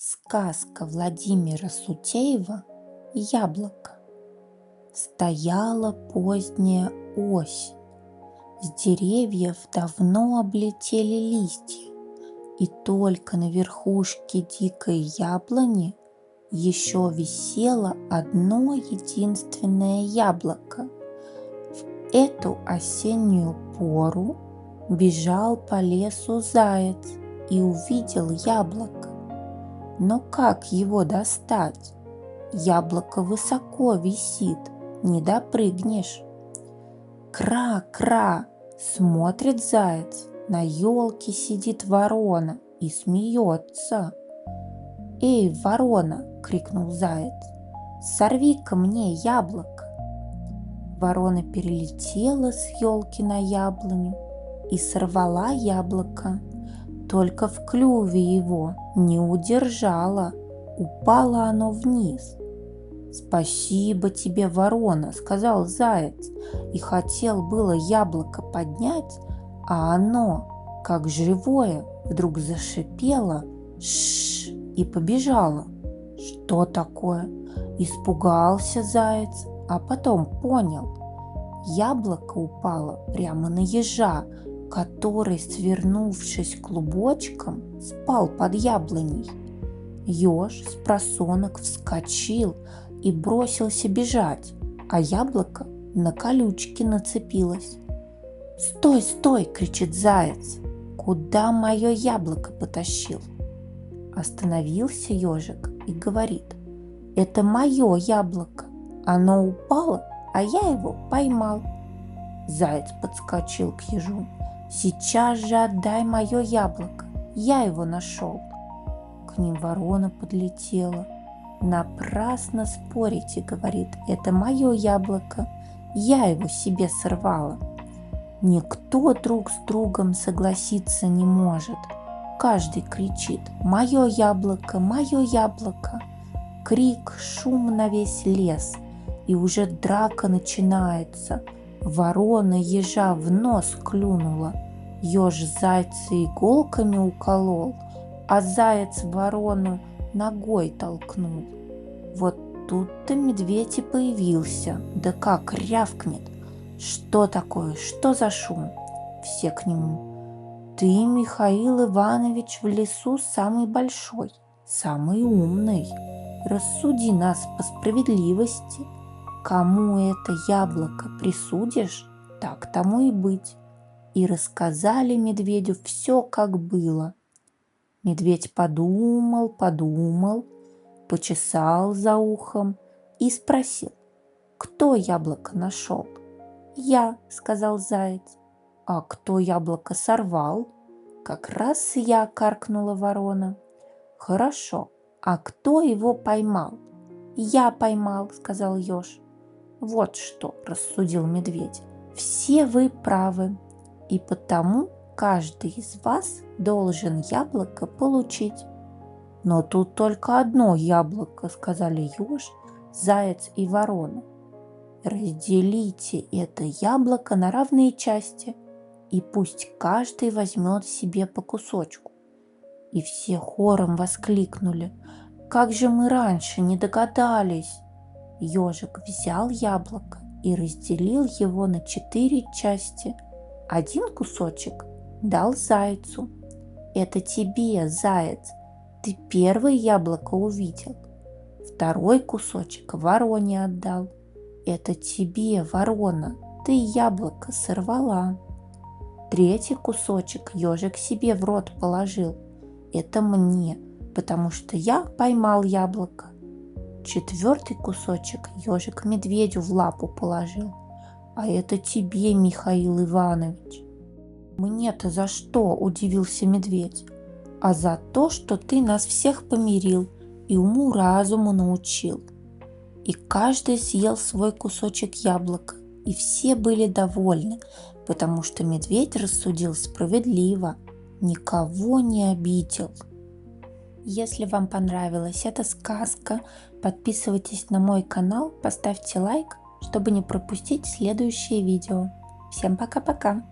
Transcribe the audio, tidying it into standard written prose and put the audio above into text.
Сказка Владимира Сутеева «Яблоко». Стояла поздняя осень. С деревьев давно облетели листья, и только на верхушке дикой яблони еще висело одно единственное яблоко. В эту осеннюю пору бежал по лесу заяц и увидел яблоко. Но как его достать? Яблоко высоко висит, не допрыгнешь. Кра-кра! Смотрит заяц, на елке сидит ворона и смеется. «Эй, ворона!» — крикнул заяц. «Сорви-ка мне яблоко!» Ворона перелетела с елки на яблоню и сорвала яблоко. Только в клюве его не удержала, упало оно вниз. «Спасибо тебе, ворона!» — сказал заяц, и хотел было яблоко поднять, а оно, как живое, вдруг зашипело «Шш!» и побежало. Что такое? Испугался заяц, а потом понял. Яблоко упало прямо на ежа, который, свернувшись клубочком, спал под яблоней. Еж спросонок вскочил и бросился бежать, а яблоко на колючки нацепилось. «Стой, стой!» — кричит заяц. «Куда мое яблоко потащил?» Остановился ежик и говорит: «Это мое яблоко. Оно упало, а я его поймал». Заяц подскочил к ежу. «Сейчас же отдай мое яблоко, я его нашел». К ним ворона подлетела. «Напрасно спорите, — говорит, — это мое яблоко, я его себе сорвала». Никто друг с другом согласиться не может. Каждый кричит: «Мое яблоко, мое яблоко!» Крик, шум на весь лес, и уже драка начинается. Ворона ежа в нос клюнула, еж зайца иголками уколол, а заяц ворону ногой толкнул. Вот тут-то медведь и появился, да как рявкнет: «Что такое? Что за шум?» Все к нему: «Ты, Михаил Иванович, в лесу самый большой, самый умный. Рассуди нас по справедливости. Кому это яблоко присудишь, так тому и быть». И рассказали медведю все, как было. Медведь подумал, почесал за ухом и спросил: «Кто яблоко нашел?» «Я», — сказал заяц. «А кто яблоко сорвал?» «Как раз я», — каркнула ворона. «Хорошо, а кто его поймал?» «Я поймал», — сказал еж. «Вот что», — рассудил медведь, — «все вы правы, и потому каждый из вас должен яблоко получить». «Но тут только одно яблоко», — сказали еж, заяц и ворона. «Разделите это яблоко на равные части, и пусть каждый возьмет себе по кусочку». И все хором воскликнули: «Как же мы раньше не догадались!» Ежик взял яблоко и разделил его на 4 части. Один кусочек дал зайцу. «Это тебе, заяц, ты первое яблоко увидел». Второй кусочек вороне отдал. «Это тебе, ворона, ты яблоко сорвала». Третий кусочек ежик себе в рот положил. «Это мне, потому что я поймал яблоко». Четвертый кусочек ежик медведю в лапу положил. «А это тебе, Михаил Иванович». «Мне-то за что?» – удивился медведь. «А за то, что ты нас всех помирил и уму-разуму научил». И каждый съел свой кусочек яблока, и все были довольны, потому что медведь рассудил справедливо, никого не обидел. Если вам понравилась эта сказка, подписывайтесь на мой канал, поставьте лайк, чтобы не пропустить следующие видео. Всем пока-пока!